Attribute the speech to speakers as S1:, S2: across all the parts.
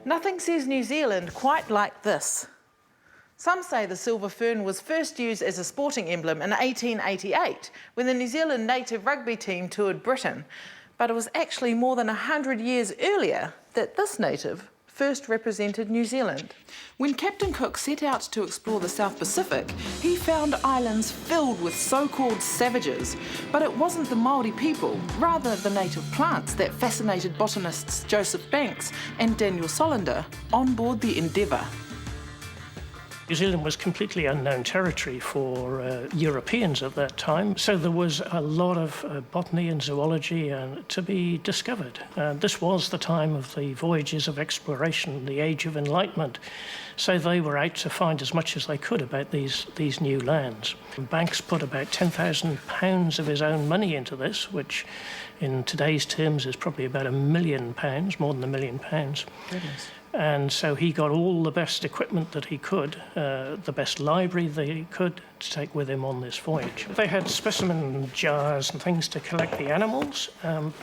S1: Nothing says New Zealand quite like this. Some say the silver fern was first used as a sporting emblem in 1888 when the New Zealand native rugby team toured Britain, but it was actually more than 100 years earlier that this native first represented New Zealand. When Captain Cook set out to explore the South Pacific, he found islands filled with so-called savages, but it wasn't the Māori people, rather the native plants that fascinated botanists Joseph Banks and Daniel Solander on board the Endeavour.
S2: New Zealand was completely unknown territory for Europeans at that time, so there was a lot of botany and zoology to be discovered. This was the time of the voyages of exploration, the Age of Enlightenment, so they were out to find as much as they could about these new lands. Banks put about £10,000 of his own money into this, which in today's terms is probably about £1 million, more than £1 million.
S1: Goodness.
S2: And so he got all the best equipment that he could, the best library that he could, to take with him on this voyage. They had specimen jars and things to collect the animals,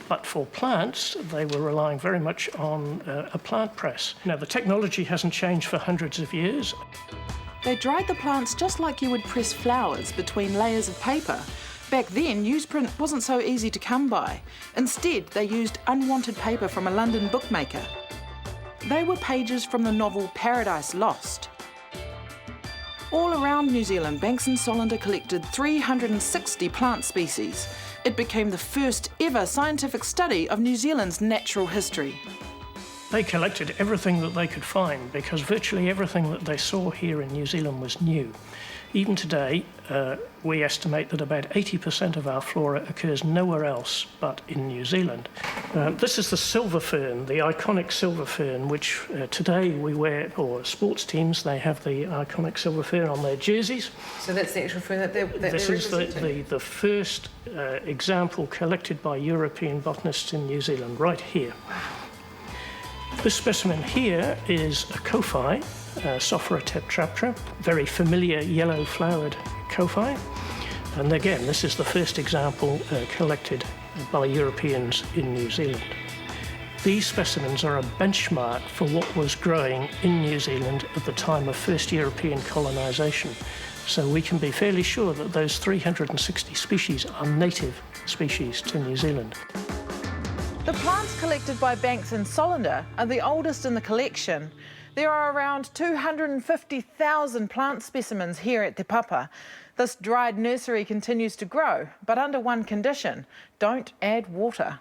S2: but for plants, they were relying very much on a plant press. Now, the technology hasn't changed for hundreds of years.
S1: They dried the plants just like you would press flowers between layers of paper. Back then, newsprint wasn't so easy to come by. Instead, they used unwanted paper from a London bookmaker. They were pages from the novel Paradise Lost. All around New Zealand, Banks and Solander collected 360 plant species. It became the first ever scientific study of New Zealand's natural history.
S2: They collected everything that they could find because virtually everything that they saw here in New Zealand was new. Even today, we estimate that about 80% of our flora occurs nowhere else but in New Zealand. This is the silver fern, the iconic silver fern, which today we wear, or sports teams, they have the iconic silver fern on their jerseys.
S1: So that's the actual fern that they're
S2: This is the first example collected by European botanists in New Zealand, right here. This specimen here is a Kophi, Sophora tetraptera, very familiar yellow-flowered Kophi. And again, this is the first example collected by Europeans in New Zealand. These specimens are a benchmark for what was growing in New Zealand at the time of first European colonisation. So we can be fairly sure that those 360 species are native species to New Zealand.
S1: The plants collected by Banks and Solander are the oldest in the collection. There are around 250,000 plant specimens here at Te Papa. This dried nursery continues to grow, but under one condition: don't add water.